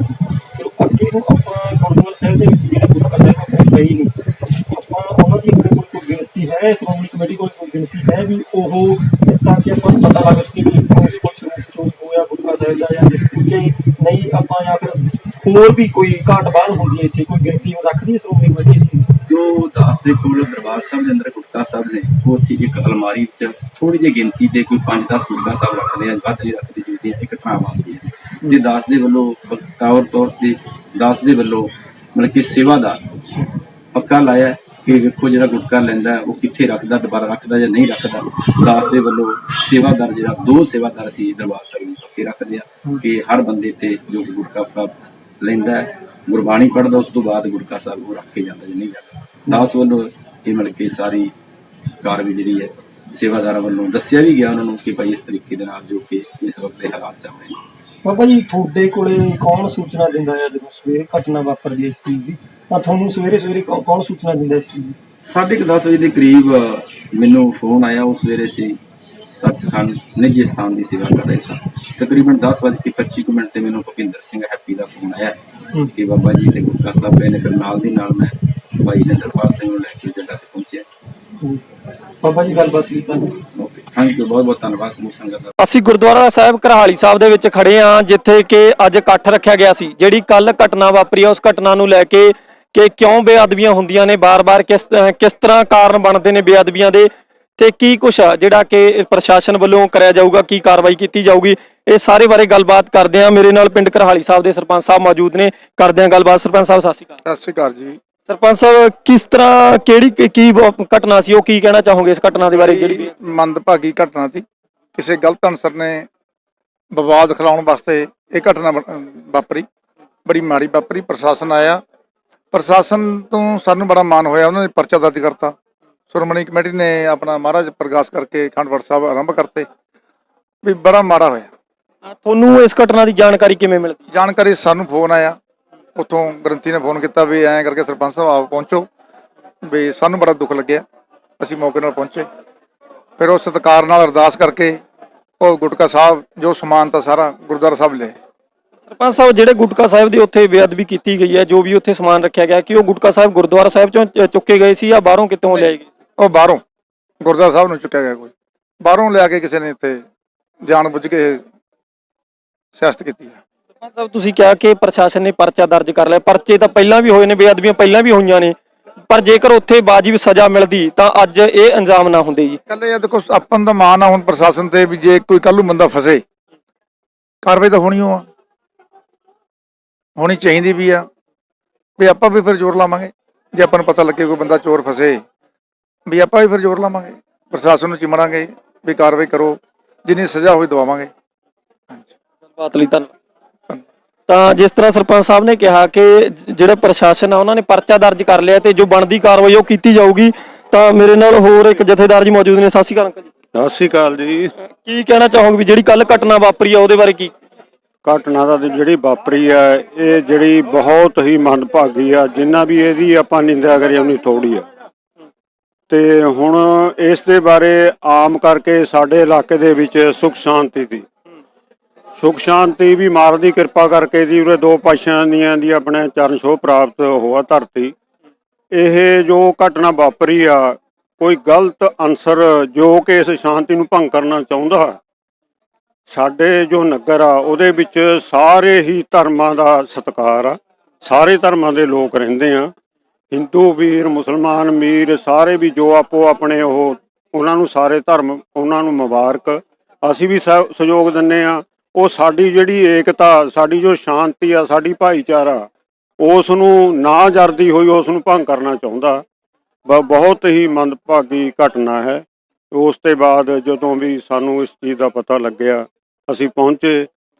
ਅੱਗੇ ਨੂੰ ਆਪਾਂ ਗੁਰਦੁਆਰਾ ਸਾਹਿਬ ਦੇ ਵਿੱਚ ਜਿਹੜੇ ਗੁਰਦੁਆਰਾ ਸਾਹਿਬ ਗਈ ਨਹੀਂ ਆਪਾਂ ਉਹਨਾਂ ਦੀ ਆਪਣੇ ਕੋਲ ਕੋਈ ਗਿਣਤੀ ਹੈ, ਸ਼੍ਰੋਮਣੀ ਕਮੇਟੀ ਕੋਲ ਕੋਈ ਗਿਣਤੀ ਹੈ ਵੀ ਉਹ ਤਾਂ ਕਿ ਆਪਾਂ ਨੂੰ ਪਤਾ ਲੱਗ ਸਕੇ ਵੀ ਕੁਝ ਚੋਰੀ ਹੋਇਆ ਗੁਰਦੁਆਰਾ ਸਾਹਿਬ ਦਾ ਜਾਂ ਜਿਸ ਤਰੀਕੇ ਨਹੀਂ ਆਪਾਂ ਜਾਂ ਫਿਰ ਹੋਰ ਵੀ ਕੋਈ ਘਾਟ ਬਾਹਰ ਹੁੰਦੀ ਹੈ ਇੱਥੇ ਕੋਈ ਗਿਣਤੀ ਰੱਖਦੀ ਹੈ ਸ਼੍ਰੋਮਣੀ ਕਮੇਟੀ ਇਸ ਚੀਜ਼? ਜੋ ਦਾਸ ਦੇ ਕੋਲ ਦਰਬਾਰ ਸਾਹਿਬ ਦੇ ਅੰਦਰ ਗੁਟਕਾ ਸਾਹਿਬ ਨੇ ਉਹ ਅਸੀਂ ਇੱਕ ਅਲਮਾਰੀ ਵਿੱਚ ਥੋੜੀ ਜਿਹੀ ਗਿਣਤੀ ਦੇ ਕੋਈ 5-10 ਗੁਟਕਾ ਸਾਹਿਬ ਰੱਖਦੇ ਆ, ਵੱਧ ਨਹੀਂ ਰੱਖਦੇ ਜਿਹੜੀਆਂ ਇੱਕ ਘਟਨਾਵਾਂ ਹੁੰਦੀਆਂ ਨੇ। ਤੇ ਦਾਸ ਦੇ ਵੱਲੋਂ ਤੌਰ ਤੇ ਦਾਸ ਦੇ ਵੱਲੋਂ ਮਤਲਬ ਕਿ ਸੇਵਾਦਾਰ ਪੱਕਾ ਲਾਇਆ ਕਿ ਵੇਖੋ ਜਿਹੜਾ ਗੁਟਕਾ ਲੈਂਦਾ ਉਹ ਕਿੱਥੇ ਰੱਖਦਾ, ਦੁਬਾਰਾ ਰੱਖਦਾ ਜਾਂ ਨਹੀਂ ਰੱਖਦਾ। ਦਾਸ ਦੇ ਵੱਲੋਂ ਸੇਵਾਦਾਰ ਜਿਹੜਾ 2 ਸੇਵਾਦਾਰ ਸੀ ਦਰਬਾਰ ਸਾਹਿਬ ਨੂੰ ਪੱਕੇ ਰੱਖਦੇ ਆ ਕਿ ਹਰ ਬੰਦੇ ਤੇ ਜੋ ਗੁਟਕਾ ਲੈਂਦਾ ਹੈ ਗੁਰਬਾਣੀ ਪੜ੍ਹਦਾ ਉਸ ਤੋਂ ਬਾਅਦ ਗੁਟਕਾ ਸਾਹਿਬ ਉਹ ਰੱਖ ਕੇ ਜਾਂਦਾ ਜਾਂ ਨਹੀਂ ਜਾਂਦਾ। ਦਾਸ ਵੱਲੋਂ ਇਹ ਮਤਲਬ ਕਿ ਸਾਰੀ ਕਾਰਵਾਈ ਜਿਹੜੀ ਹੈ ਸੇਵਾਦਾਰਾਂ ਵੱਲੋਂ ਦੱਸਿਆ ਵੀ ਗਿਆ ਉਹਨਾਂ ਨੂੰ ਕਿ ਭਾਈ ਇਸ ਤਰੀਕੇ ਦੇ ਨਾਲ ਜੋ ਕਿ ਇਸ ਵਕਤ ਦੇ ਹਾਲਾਤ ਚੱਲ ਰਹੇ ਨੇ। ਬਾਬਾ ਜੀ ਤੁਹਾਡੇ ਕੋਲੇ ਕੌਣ ਸੂਚਨਾ ਦਿੰਦਾ ਹੈ ਜਦੋਂ ਸਵੇਰੇ ਘਟਨਾ ਵਾਪਰਦੀ ਹੈ ਇਸ ਚੀਜ਼ ਦੀ? ਤਾਂ ਤੁਹਾਨੂੰ ਸਵੇਰੇ ਕੌਣ ਸੂਚਨਾ ਦਿੰਦਾ ਇਸ ਚੀਜ਼ ਦੀ? 10:30 ਵਜੇ ਦੇ ਕਰੀਬ ਮੈਨੂੰ ਫੋਨ ਆਇਆ। ਉਸ ਵੇਲੇ ਸੀ ਸੱਚਖੰਡ ਨਿੱਜੀ ਸਥਾਨ ਦੀ ਸੇਵਾ ਕਰ ਰਹੇ ਸਾਂ। ਤਕਰੀਬਨ 10:25 ਤੇ ਮੈਨੂੰ ਭੁਪਿੰਦਰ ਸਿੰਘ ਹੈਪੀ ਦਾ ਫੋਨ ਆਇਆ ਕਿ ਬਾਬਾ ਜੀ ਤੇ ਗੁਟਕਾ ਸਾਹਿਬ ਗਏ ਨੇ। ਫਿਰ ਨਾਲ ਦੀ ਨਾਲ ਮੈਂ ਭਾਈ ਨਰਿੰਦਰਪਾਲ ਸਿੰਘ ਨੂੰ ਲੈ ਕੇ ਜਗ੍ਹਾ ਤੇ ਪਹੁੰਚਿਆ। ਬਾਬਾ ਜੀ ਗੱਲਬਾਤ ਸੀ ਤੁਹਾਨੂੰ। ਓਕੇ, ਥੈਂਕ ਯੂ, ਬਹੁਤ ਬਹੁਤ ਧੰਨਵਾਦ ਸਮੂਹ ਸੰਗਤ ਦਾ। ਅਸੀਂ ਗੁਰਦੁਆਰਾ ਸਾਹਿਬ ਕਰਹਾਲੀ ਸਾਹਿਬ ਦੇ ਵਿੱਚ ਖੜੇ ਹਾਂ, ਜਿੱਥੇ ਕਿ ਅੱਜ ਇਕੱਠ ਰੱਖਿਆ ਗਿਆ ਸੀ। ਜਿਹੜੀ ਕੱਲ ਘਟਨਾ ਵਾਪਰੀ ਆ, ਉਸ ਘਟਨਾ ਨੂੰ ਲੈ ਕੇ ਕਿ ਕਿਉਂ ਬੇਅਦਬੀਆਂ ਹੁੰਦੀਆਂ ਨੇ ਬਾਰ-ਬਾਰ, ਕਿਸ ਤਰ੍ਹਾਂ ਕਾਰਨ ਬਣਦੇ ਨੇ ਬੇਅਦਬੀਆਂ ਦੇ, ਤੇ ਕੀ ਕੁਛ ਆ ਜਿਹੜਾ ਕਿ ਪ੍ਰਸ਼ਾਸਨ ਵੱਲੋਂ ਕਰਿਆ ਜਾਊਗਾ, ਕੀ ਕਾਰਵਾਈ ਕੀਤੀ ਜਾਊਗੀ, ਇਹ ਸਾਰੇ ਬਾਰੇ ਗੱਲਬਾਤ ਕਰਦੇ ਆ। ਮੇਰੇ ਨਾਲ ਪਿੰਡ ਕਰਹਾਲੀ ਸਾਹਿਬ ਦੇ ਸਰਪੰਚ ਸਾਹਿਬ ਮੌਜੂਦ ਨੇ, ਕਰਦੇ ਆ ਗੱਲਬਾਤ। ਸਰਪੰਚ ਸਾਹਿਬ ਸਤਿ ਸ਼੍ਰੀ ਅਕਾਲ। ਸਤਿ ਸ਼੍ਰੀ ਅਕਾਲ ਜੀ। ਸਰਪੰਚ ਸਾਹਿਬ, ਕਿਸ ਤਰ੍ਹਾਂ ਕੀ ਘਟਨਾ ਸੀ, ਉਹ ਕੀ ਕਹਿਣਾ ਚਾਹੋਗੇ ਇਸ ਘਟਨਾ ਦੇ ਬਾਰੇ? ਜਿਹੜੀ ਮੰਦਭਾਗੀ ਘਟਨਾ ਸੀ, ਕਿਸੇ ਗਲਤ ਅਨਸਰ ਨੇ ਵਿਵਾਦ ਖਿਲਾਉਣ ਵਾਸਤੇ ਇਹ ਘਟਨਾ ਵਾਪਰੀ, ਬੜੀ ਮਾੜੀ ਵਾਪਰੀ। ਪ੍ਰਸ਼ਾਸਨ ਆਇਆ, ਪ੍ਰਸ਼ਾਸਨ ਤੋਂ ਸਾਨੂੰ ਬੜਾ ਮਾਣ ਹੋਇਆ। ਉਹਨਾਂ ਨੇ ਪਰਚਾ ਦਰਜ ਕਰਤਾ। ਸ਼੍ਰੋਮਣੀ ਕਮੇਟੀ ਨੇ ਆਪਣਾ ਮਹਾਰਾਜ ਪ੍ਰਕਾਸ਼ ਕਰਕੇ ਅਖੰਡ ਪਾਠ ਸਾਹਿਬ ਆਰੰਭ ਕਰਤੇ। ਵੀ ਬੜਾ ਮਾੜਾ ਹੋਇਆ। ਤੁਹਾਨੂੰ ਇਸ ਘਟਨਾ ਦੀ ਜਾਣਕਾਰੀ ਕਿਵੇਂ ਮਿਲਦੀ? ਜਾਣਕਾਰੀ ਸਾਨੂੰ ਫੋਨ ਆਇਆ, ਉੱਥੋਂ ਗ੍ਰੰਥੀ ਨੇ ਫੋਨ ਕੀਤਾ ਵੀ ਐਂ ਕਰਕੇ ਸਰਪੰਚ ਸਾਹਿਬ ਆਪ ਪਹੁੰਚੋ। ਵੀ ਸਾਨੂੰ ਬੜਾ ਦੁੱਖ ਲੱਗਿਆ, ਅਸੀਂ ਮੌਕੇ ਨਾਲ ਪਹੁੰਚੇ। ਫਿਰ ਉਹ ਸਤਿਕਾਰ ਨਾਲ ਅਰਦਾਸ ਕਰਕੇ ਉਹ ਗੁਟਕਾ ਸਾਹਿਬ ਜੋ ਸਮਾਨ ਤਾਂ ਸਾਰਾ ਗੁਰਦੁਆਰਾ ਸਾਹਿਬ ਲੈ। ਸਰਪੰਚ ਸਾਹਿਬ, ਜਿਹੜੇ ਗੁਟਕਾ ਸਾਹਿਬ ਦੀ ਉੱਥੇ ਬੇਅਦਬੀ ਕੀਤੀ ਗਈ ਹੈ, ਜੋ ਵੀ ਉੱਥੇ ਸਮਾਨ ਰੱਖਿਆ ਗਿਆ, ਕਿ ਉਹ ਗੁਟਕਾ ਸਾਹਿਬ ਗੁਰਦੁਆਰਾ ਸਾਹਿਬ ਚੋਂ ਚੁੱਕੇ ਗਏ ਸੀ ਜਾਂ ਬਾਹਰੋਂ ਕਿਤੋਂ ਲਿਆਏ ਗਏ? ਉਹ ਬਾਹਰੋਂ ਗੁਰਦੁਆਰਾ ਸਾਹਿਬ ਨੂੰ ਚੁੱਕਿਆ ਗਿਆ, ਕੋਈ ਬਾਹਰੋਂ ਲਿਆ ਕੇ ਕਿਸੇ ਨੇ ਇੱਥੇ ਜਾਣ ਬੁੱਝ ਕੇ ਸਿਆਸਤ ਕੀਤੀ ਹੈ। ਸਰਪੰਚ ਸਾਹਿਬ, ਤੁਸੀਂ ਕਿਹਾ ਕਿ ਪ੍ਰਸ਼ਾਸਨ ਨੇ ਪਰਚਾ ਦਰਜ ਕਰ ਲਿਆ। ਪਰਚੇ ਤਾਂ ਪਹਿਲਾਂ ਵੀ ਹੋਏ ਨੇ, ਬੇਅਦਬੀਆਂ ਪਹਿਲਾਂ ਵੀ ਹੋਈਆਂ ਨੇ, ਪਰ ਜੇਕਰ ਉੱਥੇ ਵਾਜਿਬ ਸਜ਼ਾ ਮਿਲਦੀ ਤਾਂ ਅੱਜ ਇਹ ਅੰਜਾਮ ਨਾ ਹੁੰਦੇ ਜੀ। ਕੱਲ ਇਹ ਦੇਖੋ, ਆਪਾਂ ਦਾ ਮਾਣ ਆ ਹੁਣ ਪ੍ਰਸ਼ਾਸਨ ਤੇ ਵੀ ਜੇ ਕੋਈ ਕੱਲ ਨੂੰ ਬੰਦਾ ਫਸੇ, ਕਾਰਵਾਈ ਤਾਂ ਹੋਣੀ ਚਾਹੀਦੀ ਵੀ ਆ। ਵੀ ਆਪਾਂ ਵੀ ਫਿਰ ਜ਼ੋਰ ਲਾਵਾਂਗੇ, ਜੇ ਆਪਾਂ ਨੂੰ ਪਤਾ ਲੱਗੇ ਕੋਈ ਬੰਦਾ ਚੋਰ ਫਸੇ, ਵੀ ਆਪਾਂ ਵੀ ਫਿਰ ਜ਼ੋਰ ਲਾਵਾਂਗੇ, ਪ੍ਰਸ਼ਾਸਨ ਨੂੰ ਚਿਮੜਾਂਗੇ ਵੀ ਕਾਰਵਾਈ ਕਰੋ, ਜਿੰਨੀ ਸਜ਼ਾ ਹੋਈ ਦਵਾਵਾਂਗੇ। ਬਾਤ ਲਈ ਤਾਂ ਜਿਸ ਤਰ੍ਹਾਂ ਸਰਪੰਚ ਸਾਹਿਬ ਨੇ ਕਿਹਾ ਕਿ ਜਿਹੜਾ ਪ੍ਰਸ਼ਾਸਨ ਆ ਉਹਨਾਂ ਨੇ ਪਰਚਾ ਦਰਜ ਕਰ ਲਿਆ ਤੇ ਜੋ ਬਣਦੀ ਕਾਰਵਾਈ ਉਹ ਕੀਤੀ ਜਾਊਗੀ। ਤਾਂ ਮੇਰੇ ਨਾਲ ਹੋਰ ਇੱਕ ਜਥੇਦਾਰ ਜੀ ਮੌਜੂਦ ਨੇ। ਸਤਿ ਸ਼੍ਰੀ ਅਕਾਲ ਅੰਕਲ ਜੀ। ਸਤਿ ਸ਼੍ਰੀ ਅਕਾਲ ਜੀ। ਕੀ ਕਹਿਣਾ ਚਾਹੋਗੇ ਵੀ ਜਿਹੜੀ ਕੱਲ ਘਟਨਾ ਵਾਪਰੀ ਆ ਉਹਦੇ ਬਾਰੇ? ਕੀ ਘਟਨਾ ਦਾ ਜਿਹੜੀ ਵਾਪਰੀ ਆ, ਇਹ ਜਿਹੜੀ ਬਹੁਤ ਹੀ ਮੰਦਭਾਗੀ ਆ। ਜਿੰਨਾ ਵੀ ਇਹਦੀ ਆਪਾਂ ਨਿੰਦਾ ਕਰੀਏ ਉਨੀ ਥੋੜੀ ਆ। ਤੇ ਹੁਣ ਇਸ ਦੇ ਬਾਰੇ ਆਮ ਕਰਕੇ ਸਾਡੇ ਇਲਾਕੇ ਦੇ ਵਿੱਚ ਸੁਖ ਸ਼ਾਂਤੀ ਵੀ ਮਾਰ ਦੀ ਕਿਰਪਾ ਕਰਕੇ ਜੀ ਉਰੇ ਦੋ ਪਾਤਸ਼ਾਹਾਂ ਦੀ ਆਪਣੇ ਚਰਨ ਛੋਹ ਪ੍ਰਾਪਤ ਹੋਆ ਧਰਤੀ। ਇਹ ਜੋ ਘਟਨਾ ਵਾਪਰੀ ਆ, ਕੋਈ ਗਲਤ ਅਨਸਰ ਜੋ ਕਿ ਇਸ ਸ਼ਾਂਤੀ ਨੂੰ ਭੰਗ ਕਰਨਾ ਚਾਹੁੰਦਾ। ਸਾਡੇ ਜੋ ਨਗਰ ਆ ਉਹਦੇ ਵਿੱਚ ਸਾਰੇ ਹੀ ਧਰਮਾਂ ਦਾ ਸਤਿਕਾਰ ਆ, ਸਾਰੇ ਧਰਮਾਂ ਦੇ ਲੋਕ ਰਹਿੰਦੇ ਆ। ਹਿੰਦੂ ਵੀਰ, ਮੁਸਲਮਾਨ ਵੀਰ, ਸਾਰੇ ਵੀ ਜੋ ਆਪੋ ਆਪਣੇ ਉਹਨਾਂ ਨੂੰ ਸਾਰੇ ਧਰਮ ਉਹਨਾਂ ਨੂੰ ਮੁਬਾਰਕ। ਅਸੀਂ ਵੀ ਸਹਿਯੋਗ ਦਿੰਦੇ ਆ। ਉਹ ਸਾਡੀ ਜਿਹੜੀ ਏਕਤਾ, ਸਾਡੀ ਜੋ ਸ਼ਾਂਤੀ ਆ, ਸਾਡੀ ਭਾਈਚਾਰਾ, ਉਸ ਨੂੰ ਨਾ ਜਰਦੀ ਹੋਈ ਉਸ ਨੂੰ ਭੰਗ ਕਰਨਾ ਚਾਹੁੰਦਾ। ਬਹੁਤ ਹੀ ਮੰਦਭਾਗੀ ਘਟਨਾ ਹੈ। ਉਸ ਤੋਂ ਬਾਅਦ ਜਦੋਂ ਵੀ ਸਾਨੂੰ ਇਸ ਚੀਜ਼ ਦਾ ਪਤਾ ਲੱਗਿਆ, ਅਸੀਂ ਪਹੁੰਚੇ।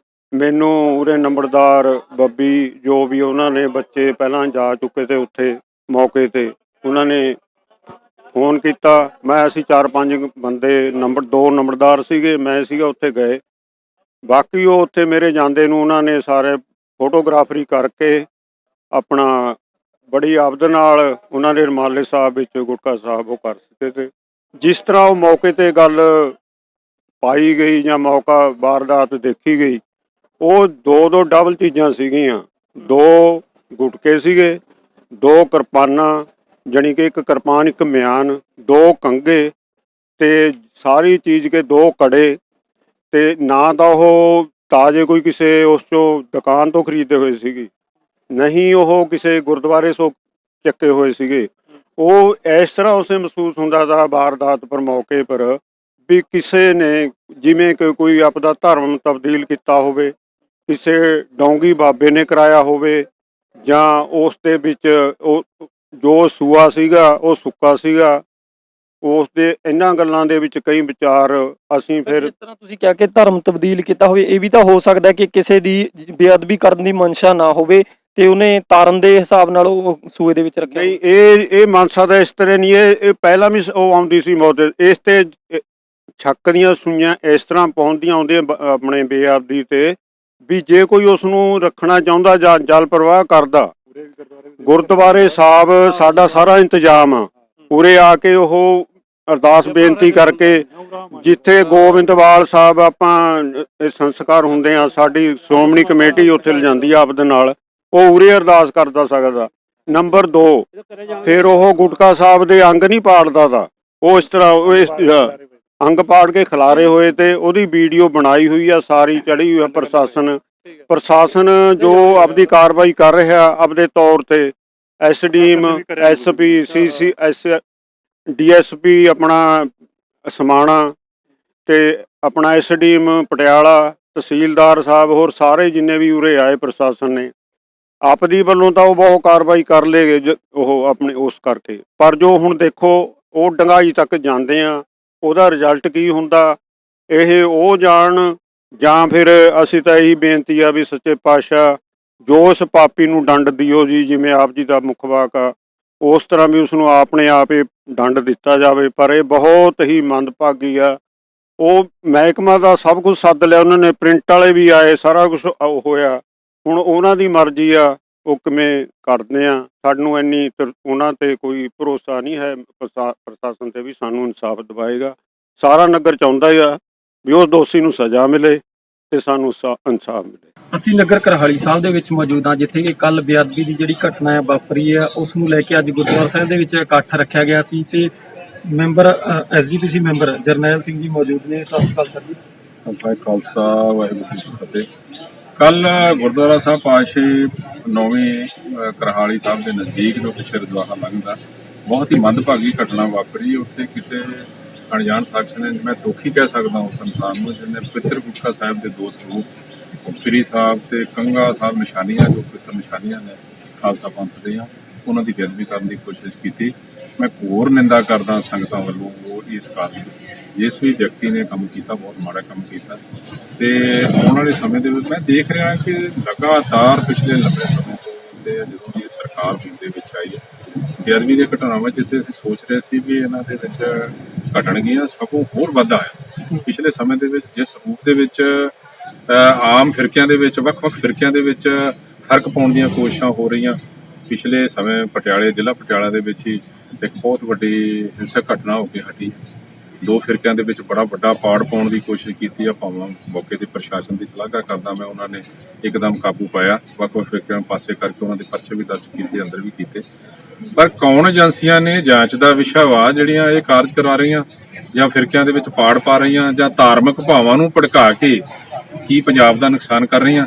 ਮੈਨੂੰ ਉਰੇ ਨੰਬਰਦਾਰ ਬੱਬੀ ਜੋ ਵੀ ਉਹਨਾਂ ਨੇ ਬੱਚੇ ਪਹਿਲਾਂ ਜਾ ਚੁੱਕੇ ਤੇ ਉੱਥੇ ਮੌਕੇ ਤੇ ਉਹਨਾਂ ਨੇ ਫੋਨ ਕੀਤਾ। ਅਸੀਂ 4-5 ਬੰਦੇ, ਦੋ ਨੰਬਰਦਾਰ ਸੀਗੇ, ਮੈਂ ਸੀਗਾ, ਉੱਥੇ ਗਏ। ਬਾਕੀ ਉਹ ਉੱਥੇ ਮੇਰੇ ਜਾਂਦੇ ਨੂੰ ਉਹਨਾਂ ਨੇ ਸਾਰੇ ਫੋਟੋਗ੍ਰਾਫਰੀ ਕਰਕੇ ਆਪਣਾ ਬੜੀ ਆਬਦ ਨਾਲ ਉਹਨਾਂ ਨੇ ਰੁਮਾਲੇ ਸਾਹਿਬ ਵਿੱਚ ਗੁਟਕਾ ਸਾਹਿਬ ਉਹ ਕਰ ਦਿੱਤੇ। ਤੇ ਜਿਸ ਤਰ੍ਹਾਂ ਉਹ ਮੌਕੇ ਤੇ ਗੱਲ ਪਾਈ ਗਈ ਜਾਂ ਮੌਕਾ ਵਾਰਦਾਤ ਦੇਖੀ ਗਈ, ਉਹ ਦੋ ਡਬਲ ਚੀਜ਼ਾਂ ਸੀਗੀਆਂ। 2 ਗੁਟਕੇ ਸੀਗੇ, 2 ਕਿਰਪਾਨਾਂ, ਜਾਣੀ ਕਿ 1 ਕਿਰਪਾਨ 1 ਮਿਆਨ, 2 ਕੰਘੇ ਤੇ ਸਾਰੀ ਚੀਜ਼ ਕੇ 2 ਕੜੇ। ਤੇ ਨਾ ਤਾਂ ਉਹ ਤਾਜ਼ੇ ਕੋਈ ਕਿਸੇ ਉਸ ਚੋਂ ਦੁਕਾਨ ਤੋਂ ਖਰੀਦੇ ਹੋਏ ਸੀਗੇ, ਨਹੀਂ ਉਹ ਕਿਸੇ ਗੁਰਦੁਆਰੇ ਤੋਂ ਚੱਕੇ ਹੋਏ ਸੀਗੇ। ਉਹ ਇਸ ਤਰ੍ਹਾਂ ਉਸੇ ਮਹਿਸੂਸ ਹੁੰਦਾ था ਵਾਰਦਾਤ ਪਰ ਮੌਕੇ ਪਰ ਵੀ ਕਿਸੇ ਨੇ ਜਿਵੇਂ ਕਿ ਕੋਈ ਆਪਦਾ ਧਰਮ ਤਬਦੀਲ ਕੀਤਾ ਹੋਵੇ, ਕਿਸੇ ਡੌਂਗੀ ਬਾਬੇ ਨੇ ਕਰਾਇਆ ਹੋਵੇ, ਜਾਂ ਉਸ ਦੇ ਵਿੱਚ ਉਹ ਜੋ ਸੂਆ ਸੀਗਾ ਉਹ ਸੁੱਕਾ ਸੀਗਾ। ਉਸ ਦੇ ਇਹਨਾਂ ਗੱਲਾਂ ਦੇ ਵਿੱਚ ਕਈ ਵਿਚਾਰ ਅਸੀਂ ਫਿਰ ਜਿਸ ਤਰ੍ਹਾਂ ਤੁਸੀਂ ਕਿਹਾ ਕਿ ਧਰਮ ਤਬਦੀਲ ਕੀਤਾ ਹੋਵੇ, ਇਹ ਵੀ ਤਾਂ ਹੋ ਸਕਦਾ ਕਿ ਕਿਸੇ ਦੀ ਬੇਅਦਬੀ ਕਰਨ ਦੀ ਮਨਸ਼ਾ ਨਾ ਹੋਵੇ ਤੇ ਉਹਨੇ ਤਾਰਨ ਦੇ ਹਿਸਾਬ ਨਾਲ ਉਹ ਸੂਏ ਦੇ ਵਿੱਚ ਰੱਖਿਆ। ਨਹੀਂ, ਇਹ ਮਨਸਾ ਦਾ ਇਸ ਤਰ੍ਹਾਂ ਨਹੀਂ। ਇਹ ਪਹਿਲਾਂ ਵੀ ਉਹ ਆਉਂਦੀ ਸੀ ਮੌਤ। ਇਸ ਤੇ ਛੱਕ ਦੀਆਂ ਸੂਈਆਂ ਇਸ ਤਰ੍ਹਾਂ ਪਹੁੰਚਦੀਆਂ ਆਉਂਦੀਆਂ ਆਪਣੇ ਬੇਅਦਬੀ ਤੇ ਵੀ ਜੇ ਕੋਈ ਉਸ ਨੂੰ ਰੱਖਣਾ ਚਾਹੁੰਦਾ ਜਾਂ ਜਲ ਪ੍ਰਵਾਹ ਕਰਦਾ। ਗੁਰਦੁਆਰੇ ਸਾਹਿਬ ਸਾਡਾ ਸਾਰਾ ਇੰਤਜ਼ਾਮ ਆ, ਉਰੇ ਆ ਕੇ ਉਹ ਅਰਦਾਸ ਬੇਨਤੀ ਕਰਕੇ, ਜਿੱਥੇ ਗੋਬਿੰਦਵਾਲ ਸਾਹਿਬ ਆਪਾਂ ਇਹ ਸੰਸਕਾਰ ਹੁੰਦੇ ਆ, ਸਾਡੀ ਸ਼੍ਰੋਮਣੀ ਕਮੇਟੀ ਉੱਥੇ ਲਿਜਾਂਦੀ ਆ ਆਪਦੇ ਨਾਲ, ਉਹ ਉਰੇ ਅਰਦਾਸ ਕਰਦਾ ਸਕਦਾ। ਨੰਬਰ 2, ਫਿਰ ਉਹ ਗੁਟਕਾ ਸਾਹਿਬ ਦੇ ਅੰਗ ਨਹੀਂ ਪਾੜਦਾ ਤਾ, ਉਹ ਇਸ ਤਰ੍ਹਾਂ ਉਹ ਇਸ ਅੰਗ ਪਾੜ ਕੇ ਖਿਲਾਰੇ ਹੋਏ ਤੇ ਉਹਦੀ ਵੀਡੀਓ ਬਣਾਈ ਹੋਈ ਆ, ਸਾਰੀ ਚੜੀ ਹੋਈ ਆ। ਪ੍ਰਸ਼ਾਸਨ ਜੋ ਆਪਦੀ ਕਾਰਵਾਈ ਕਰ ਰਿਹਾ ਆਪਦੇ ਤੌਰ ਤੇ, ਐਸਡੀਐਮ, ਐਸਪੀ, ਸੀਸੀਐਸ, ਡੀਐਸਪੀ ਆਪਣਾ ਸਮਾਣਾ ਤੇ ਆਪਣਾ ਐਸਡੀਐਮ ਪਟਿਆਲਾ, ਤਹਿਸੀਲਦਾਰ ਸਾਹਿਬ, ਹੋਰ ਸਾਰੇ ਜਿੰਨੇ ਵੀ ਉਰੇ ਆਏ ਪ੍ਰਸ਼ਾਸਨ ਨੇ, ਆਪਦੀ ਵੱਲੋਂ ਤਾਂ ਉਹ ਬਹੁਤ ਕਾਰਵਾਈ ਕਰ ਲੇਗੇ ਉਹ ਆਪਣੇ ਉਸ ਕਰਕੇ। ਪਰ ਜੋ ਹੁਣ ਦੇਖੋ ਉਹ ਡੰਗਾਈ ਤੱਕ ਜਾਂਦੇ ਆ, ਉਹਦਾ ਰਿਜ਼ਲਟ ਕੀ ਹੁੰਦਾ ਇਹ ਉਹ ਜਾਣ, ਜਾਂ ਫਿਰ ਅਸੀਂ ਤਾਂ ਇਹੀ ਬੇਨਤੀ ਆ ਵੀ ਸੱਚੇ ਪਾਤਸ਼ਾਹ ਜੋ ਉਸ ਪਾਪੀ ਨੂੰ ਦੰਡ ਦਿਓ ਜੀ, ਜਿਵੇਂ ਆਪ ਜੀ ਦਾ ਮੁੱਖ ਵਾਕ ਆ, ਉਸ ਤਰ੍ਹਾਂ ਵੀ ਉਸ ਨੂੰ ਆਪਣੇ ਆਪ ਹੀ ਦੰਡ ਦਿੱਤਾ ਜਾਵੇ। ਪਰ ਇਹ ਬਹੁਤ ਹੀ ਮੰਦਭਾਗੀ ਆ। ਉਹ ਮਹਿਕਮਾ ਦਾ ਸਭ ਕੁਝ ਸੱਦ ਲਿਆ ਉਹਨਾਂ ਨੇ, ਪ੍ਰਿੰਟ ਵਾਲੇ ਵੀ ਆਏ, ਸਾਰਾ ਕੁਝ ਹੋਇਆ। ਹੁਣ ਉਹਨਾਂ ਦੀ ਮਰਜ਼ੀ ਆ ਉਹ ਕਿਵੇਂ ਕਰਦੇ ਆ। ਸਾਨੂੰ ਇੰਨੀ ਉਹਨਾਂ ਤੇ ਕੋਈ ਭਰੋਸਾ ਨਹੀਂ ਹੈ ਪ੍ਰਸ਼ਾਸਨ ਤੇ ਵੀ ਸਾਨੂੰ ਇਨਸਾਫ ਦਿਵਾਏਗਾ। ਸਾਰਾ ਨਗਰ ਚਾਹੁੰਦਾ ਆ ਵੀ ਉਸ ਦੋਸ਼ੀ ਨੂੰ ਸਜ਼ਾ ਮਿਲੇ ਤੇ ਸਾਨੂੰ ਇਨਸਾਫ ਮਿਲੇ। ਅਸੀਂ ਨਗਰ ਕਰਹਾਲੀ ਸਾਹਿਬ ਦੇ ਵਿੱਚ ਮੌਜੂਦ ਹਾਂ, ਜਿੱਥੇ ਕਿ ਕੱਲ ਬੇਅਦਬੀ ਦੀ ਜਿਹੜੀ ਘਟਨਾ ਹੈ ਵਾਪਰੀ ਹੈ, ਉਸ ਨੂੰ ਲੈ ਕੇ ਅੱਜ ਗੁਰਦੁਆਰਾ ਸਾਹਿਬ ਦੇ ਵਿੱਚ ਇਕੱਠ ਰੱਖਿਆ ਗਿਆ ਸੀ ਤੇ member SGPC member Jarnail Singh ji ਮੌਜੂਦ ਨੇ। ਸਤਿ ਸ਼੍ਰੀ ਅਕਾਲ ਸਰ ਜੀ। ਸਤਿ ਖਾਲਸਾ ਵਾਹਿਗੁਰੂ ਜੀ ਕੀ ਫਤਿਹ। ਕੱਲ ਗੁਰਦੁਆਰਾ ਸਾਹਿਬ ਪਾਤਸ਼ਾਹੀ 9ਵੀਂ ਕਰਹਾਲੀ ਸਾਹਿਬ ਦੇ ਨਜ਼ਦੀਕ ਜੋ ਪਿਛੇ ਰਜਵਾਹਾ ਲੰਘਦਾ ਬਹੁਤ ਹੀ ਮੰਦਭਾਗੀ ਘਟਨਾ ਵਾਪਰੀ। ਉੱਥੇ ਕਿਸੇ ਅਣਜਾਣ ਸ਼ਖਸ ਨੇ, ਮੈਂ ਦੁਖੀ ਕਹਿ ਸਕਦਾ ਉਸ ਇਨਸਾਨ ਨੂੰ, ਜਿਹਨੇ ਪਵਿੱਤਰ ਗੁਟਕਾ ਸਾਹਿਬ ਦੇ 2 ਸਰੂਪ ਸ੍ਰੀ ਸਾਹਿਬ ਤੇ ਕੰਗਾ ਸਾਹਿਬ ਨਿਸ਼ਾਨੀਆਂ, ਜੋ ਪਵਿੱਤਰ ਨਿਸ਼ਾਨੀਆਂ ਨੇ ਖਾਲਸਾ ਪੰਥ ਦੀਆਂ, ਉਹਨਾਂ ਦੀ ਬੇਅਦਬੀ ਕਰਨ ਦੀ ਕੋਸ਼ਿਸ਼ ਕੀਤੀ। ਮੈਂ ਘੋਰ ਨਿੰਦਾ ਕਰਦਾ ਸੰਗਤਾਂ ਵੱਲੋਂ ਉਹ ਇਸ ਕਾਰਨ, ਜਿਸ ਵੀ ਵਿਅਕਤੀ ਨੇ ਕੰਮ ਕੀਤਾ ਬਹੁਤ ਮਾੜਾ ਕੰਮ ਕੀਤਾ। ਤੇ ਆਉਣ ਵਾਲੇ ਸਮੇਂ ਦੇ ਵਿੱਚ ਮੈਂ ਦੇਖ ਰਿਹਾ ਕਿ ਲਗਾਤਾਰ ਪਿਛਲੇ ਲੰਬੇ ਸਮੇਂ ਤੋਂ ਤੇ ਜਦੋਂ ਦੀ ਸਰਕਾਰ ਦੇ ਵਿੱਚ ਆਈ ਹੈ, ਬੇਅਦਬੀ ਦੀਆਂ ਘਟਨਾਵਾਂ ਜਿੱਥੇ ਅਸੀਂ ਸੋਚ ਰਹੇ ਸੀ ਵੀ ਇਹਨਾਂ ਦੇ ਵਿੱਚ ਘਟਣਗੀਆਂ, ਸਗੋਂ ਹੋਰ ਵਾਧਾ ਹੈ। ਪਿਛਲੇ ਸਮੇਂ ਦੇ ਵਿੱਚ ਜਿਸ ਰੂਪ ਦੇ ਵਿੱਚ ਆਮ ਫਿਰਕਿਆਂ ਦੇ ਵਿੱਚ, ਵੱਖ-ਵੱਖ ਫਿਰਕਿਆਂ ਦੇ ਵਿੱਚ ਫਰਕ ਪਾਉਣ ਦੀਆਂ ਕੋਸ਼ਿਸ਼ਾਂ ਹੋ ਰਹੀਆਂ, ਪਿਛਲੇ ਸਮੇਂ ਪਟਿਆਲੇ, ਜ਼ਿਲ੍ਹਾ ਪਟਿਆਲਾ ਦੇ ਵਿੱਚ ਹੀ ਇੱਕ ਬਹੁਤ ਵੱਡੀ ਹਿੰਸਕ ਘਟਨਾ ਹੋ ਕੇ ਹਟੀ। 2 ਫਿਰਕਿਆਂ ਦੇ ਵਿੱਚ ਬੜਾ ਵੱਡਾ ਪਾੜ ਪਾਉਣ ਦੀ ਕੋਸ਼ਿਸ਼ ਕੀਤੀ ਆ। ਭਾਵੇਂ ਮੌਕੇ ਤੇ ਪ੍ਰਸ਼ਾਸਨ ਦੀ ਸ਼ਲਾਘਾ ਕਰਦਾ ਮੈਂ, ਉਹਨਾਂ ਨੇ ਇੱਕਦਮ ਕਾਬੂ ਪਾਇਆ, ਵੱਖ-ਵੱਖ ਫਿਰਕਿਆਂ ਨੂੰ ਪਾਸੇ ਕਰਕੇ ਉਹਨਾਂ ਦੇ ਪਰਚੇ ਵੀ ਦਰਜ ਕੀਤੇ, ਅੰਦਰ ਵੀ ਕੀਤੇ। ਪਰ ਕੌਣ ਏਜੰਸੀਆਂ ਨੇ ਜਾਂਚ ਦਾ ਵਿਸ਼ਾ ਵਾ ਜਿਹੜੀਆਂ ਇਹ ਕਾਰਜ ਕਰਾ ਰਹੀਆਂ, ਜਾਂ ਫਿਰਕਿਆਂ ਦੇ ਵਿੱਚ ਪਾੜ ਪਾ ਰਹੀਆਂ, ਜਾਂ ਧਾਰਮਿਕ ਭਾਵਾਂ ਨੂੰ ਭੜਕਾ ਕੇ ਕੀ ਪੰਜਾਬ ਦਾ ਨੁਕਸਾਨ ਕਰ ਰਹੀਆਂ,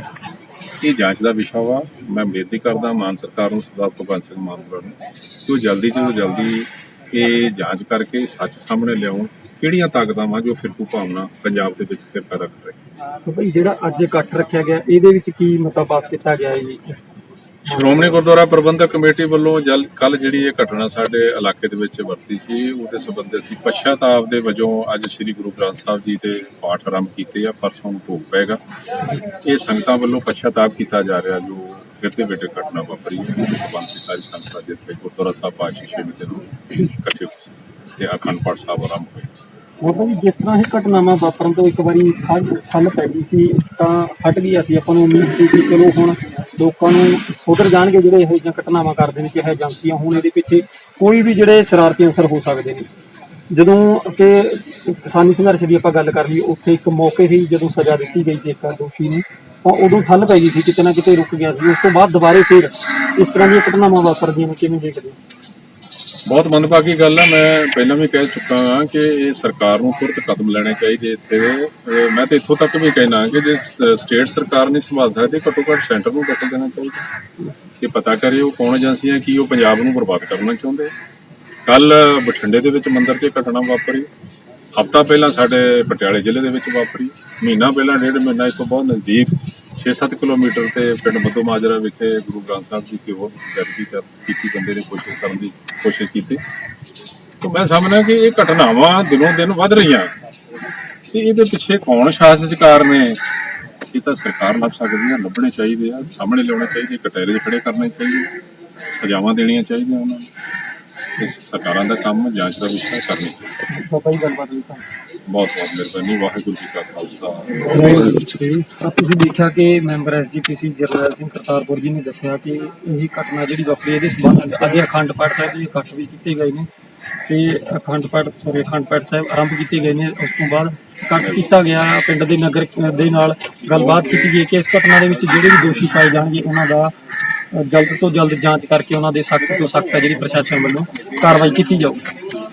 ਇਹ ਜਾਂਚ ਦਾ ਵਿਸ਼ਾ ਵਾ। ਮੈਂ ਬੇਨਤੀ ਕਰਦਾ ਮਾਨ ਸਰਕਾਰ ਨੂੰ, ਸਰਦਾਰ ਭਗਵੰਤ ਸਿੰਘ ਮਾਨ ਨੂੰ, ਕਿ ਉਹ ਜਲਦੀ ਤੋਂ ਜਲਦੀ ਇਹ ਜਾਂਚ ਕਰਕੇ ਸੱਚ ਸਾਹਮਣੇ ਲਿਆਉਣ, ਕਿਹੜੀਆਂ ਤਾਕਤਾਂ ਵਾ ਜੋ ਫਿਰਕੂ ਭਾਵਨਾ ਪੰਜਾਬ ਦੇ ਵਿੱਚ ਫਿਰਕਾ ਰੱਖ ਰਹੀ। ਭਾਈ ਜਿਹੜਾ ਅੱਜ ਇਕੱਠ ਰੱਖਿਆ ਗਿਆ, ਇਹਦੇ ਵਿੱਚ ਕੀ ਮਤਾ ਪਾਸ ਕੀਤਾ ਗਿਆ ਹੈ ਜੀ? ਸ਼੍ਰੋਮਣੀ ਗੁਰਦੁਆਰਾ ਪ੍ਰਬੰਧਕ ਕਮੇਟੀ ਵੱਲੋਂ ਕੱਲ ਜਿਹੜੀ ਇਹ ਘਟਨਾ ਸਾਡੇ ਇਲਾਕੇ ਦੇ ਵਿੱਚ ਵਰਤੀ ਸੀ, ਉਹਦੇ ਸੰਬੰਧ ਅਸੀਂ ਪਛਤਾਵਾ ਦੇ ਵਜੋਂ ਅੱਜ ਸ੍ਰੀ ਗੁਰੂ ਗ੍ਰੰਥ ਸਾਹਿਬ ਜੀ ਦੇ ਪਾਠ ਆਰੰਭ ਕੀਤੇ ਆ। ਪਰਸੋਂ ਨੂੰ ਭੋਗ ਪਏਗਾ। ਇਹ ਸੰਗਤਾਂ ਵੱਲੋਂ ਪਛਤਾਵਾ ਕੀਤਾ ਜਾ ਰਿਹਾ ਜੋ ਬੇਟੇ ਘਟਨਾ ਵਾਪਰੀ ਹੈ। ਉਹਦੇ ਸੰਬੰਧ ਵਿੱਚ ਸਾਰੀ ਸੰਗਤਾਂ ਜਿੱਥੇ ਗੁਰਦੁਆਰਾ ਸਾਹਿਬ ਪਾਤਸ਼ਾਹੀ ਛੇਵੇਂ ਦਿਨ ਨੂੰ ਇਕੱਠੇ ਹੋਏ ਤੇ ਅਖੰਡ ਪਾਠ ਸਾਹਿਬ ਆਰੰਭ ਹੋਏ। ਬਾਬਾ ਜੀ, ਜਿਸ ਤਰ੍ਹਾਂ ਇਹ ਘਟਨਾਵਾਂ ਵਾਪਰਨ ਤੋਂ ਇੱਕ ਵਾਰੀ ਠੱਲ ਪੈ ਗਈ ਸੀ ਤਾਂ ਹਟ ਗਈ ਸੀ, ਆਪਾਂ ਨੂੰ ਉਮੀਦ ਸੀ ਕਿ ਚਲੋ ਹੁਣ ਲੋਕਾਂ ਨੂੰ ਸੁਧਰ ਜਾਣਗੇ ਜਿਹੜੇ ਇਹੋ ਜਿਹੀਆਂ ਘਟਨਾਵਾਂ ਕਰਦੇ ਨੇ, ਚਾਹੇ ਏਜੰਸੀਆਂ ਹੋਣ, ਇਹਦੇ ਪਿੱਛੇ ਕੋਈ ਵੀ ਜਿਹੜੇ ਸ਼ਰਾਰਤੀ ਅਨਸਰ ਹੋ ਸਕਦੇ ਨੇ। ਜਦੋਂ ਕਿ ਕਿਸਾਨੀ ਸੰਘਰਸ਼ ਦੀ ਆਪਾਂ ਗੱਲ ਕਰ ਲਈ, ਉੱਥੇ ਇੱਕ ਮੌਕੇ ਸੀ ਜਦੋਂ ਸਜ਼ਾ ਦਿੱਤੀ ਗਈ ਸੀ ਇੱਕ ਦੋਸ਼ੀ ਨੂੰ, ਤਾਂ ਉਦੋਂ ਠੱਲ ਪੈ ਗਈ ਸੀ, ਕਿਤੇ ਨਾ ਕਿਤੇ ਰੁਕ ਗਿਆ ਸੀ। ਉਸ ਤੋਂ ਬਾਅਦ ਦੁਬਾਰੇ ਫਿਰ ਇਸ ਤਰ੍ਹਾਂ ਦੀਆਂ ਘਟਨਾਵਾਂ ਵਾਪਰਦੀਆਂ ਨੇ, ਕਿਵੇਂ ਦੇਖਦੇ ਹੋ? ਬਹੁਤ ਮੰਦਭਾਗੀ ਗੱਲ ਹੈ। ਮੈਂ ਪਹਿਲਾਂ ਵੀ ਕਹਿ ਚੁੱਕਾ ਹਾਂ ਕਿ ਇਹ ਸਰਕਾਰ ਨੂੰ ਤੁਰੰਤ ਕਦਮ ਲੈਣੇ ਚਾਹੀਦੇ ਇੱਥੇ। ਮੈਂ ਤਾਂ ਇੱਥੋਂ ਤੱਕ ਵੀ ਕਹਿਣਾ ਕਿ ਜੇ ਸਟੇਟ ਸਰਕਾਰ ਨਹੀਂ ਸੰਭਾਲ ਸਕਦੀ, ਘੱਟੋ ਘੱਟ ਸੈਂਟਰ ਨੂੰ ਦਖਲ ਦੇਣਾ ਚਾਹੀਦਾ ਕਿ ਪਤਾ ਕਰੇ ਉਹ ਕੌਣ ਏਜੰਸੀਆਂ ਕੀ ਉਹ ਪੰਜਾਬ ਨੂੰ ਬਰਬਾਦ ਕਰਨਾ ਚਾਹੁੰਦੇ। ਕੱਲ ਬਠਿੰਡੇ ਦੇ ਵਿੱਚ ਮੰਦਿਰ 'ਚ ਘਟਨਾ ਵਾਪਰੀ, ਹਫ਼ਤਾ ਪਹਿਲਾਂ ਸਾਡੇ ਪਟਿਆਲੇ ਜ਼ਿਲ੍ਹੇ ਦੇ ਵਿੱਚ ਵਾਪਰੀ, ਮਹੀਨਾ ਪਹਿਲਾਂ, 1.5 ਮਹੀਨਾ ਇਸ ਤੋਂ ਬਹੁਤ ਨਜ਼ਦੀਕ 6-7 ਕਿਲੋਮੀਟਰ ਤੇ ਪਿੰਡ ਮੱਧੋ ਮਾਜਰਾ ਵਿਖੇ ਗੁਰੂ ਗ੍ਰੰਥ ਸਾਹਿਬ ਜੀ ਦੀ ਹੋਰ ਬੇਅਦਬੀ ਕੀਤੀ, ਬੰਦੇ ਨੇ ਕੋਸ਼ਿਸ਼ ਕਰਨ ਦੀ ਕੋਸ਼ਿਸ਼ ਕੀਤੀ। ਤਾਂ ਮੈਂ ਸਮਝਦਾ ਕਿ ਇਹ ਘਟਨਾਵਾਂ ਦਿਨੋਂ ਦਿਨ ਵੱਧ ਰਹੀਆਂ ਤੇ ਇਹਦੇ ਪਿੱਛੇ ਕੌਣ ਸ਼ਾਸਨਕਾਰ ਨੇ, ਇਹ ਤਾਂ ਸਰਕਾਰ ਲੱਭ ਸਕਦੀ ਹੈ, ਲੱਭਣੇ ਚਾਹੀਦੇ ਆ, ਸਾਹਮਣੇ ਲਿਆਉਣੇ ਚਾਹੀਦੇ, ਕਟਹਿਰੇ ਖੜੇ ਕਰਨੇ ਚਾਹੀਦੇ, ਸਜ਼ਾਵਾਂ ਦੇਣੀਆਂ ਚਾਹੀਦੀਆਂ ਉਹਨਾਂ ਨੂੰ। ਇਸ ਸਰਕਾਰਾਂ ਦਾ ਕੰਮ ਜਾਂਚ ਦਾ ਵਿਸ਼ਾ ਕਰਨੀ ਚਾਹੀਦੀ। ਗੱਲਬਾਤ ਬਹੁਤ ਬਹੁਤ ਮਿਹਰਬਾਨੀ। ਵਾਹਿਗੁਰੂ ਜੀ ਕਾ ਖਾਲਸਾ। ਤੁਸੀਂ ਦੇਖਿਆ ਕਿ ਮੈਂਬਰ ਐਸਜੀਪੀਸੀ ਜਰਨੈਲ ਸਿੰਘ ਕਰਤਾਰਪੁਰ ਜੀ ਨੇ ਦੱਸਿਆ ਕਿ ਇਹ ਘਟਨਾ ਜਿਹੜੀ ਵਾਪਰੀ, ਇਹਦੇ ਸੰਬੰਧ ਅੱਜ ਅਖੰਡ ਪਾਠ ਸਾਹਿਬ ਦੇ ਇਕੱਠ ਵੀ ਕੀਤੇ ਗਏ ਨੇ ਤੇ ਅਖੰਡ ਪਾਠ ਸਾਹਿਬ ਆਰੰਭ ਕੀਤੇ ਗਏ ਨੇ। ਉਸ ਤੋਂ ਬਾਅਦ ਇਕੱਠ ਕੀਤਾ ਗਿਆ ਪਿੰਡ ਦੇ ਨਗਰ ਦੇ ਨਾਲ ਗੱਲਬਾਤ ਕੀਤੀ ਗਈ ਕਿ ਇਸ ਘਟਨਾ ਦੇ ਵਿੱਚ ਜਿਹੜੇ ਵੀ ਦੋਸ਼ੀ ਪਾਏ ਜਾਣਗੇ ਉਹਨਾਂ ਦਾ ਜਲਦ ਤੋਂ ਜਲਦ ਜਾਂਚ ਕਰਕੇ ਉਹਨਾਂ ਦੇ ਸਖਤ ਤੋਂ ਸਖਤ ਜਿਹੜੀ ਪ੍ਰਸ਼ਾਸਨ ਵੱਲੋਂ ਕਾਰਵਾਈ ਕੀਤੀ ਜਾਊ।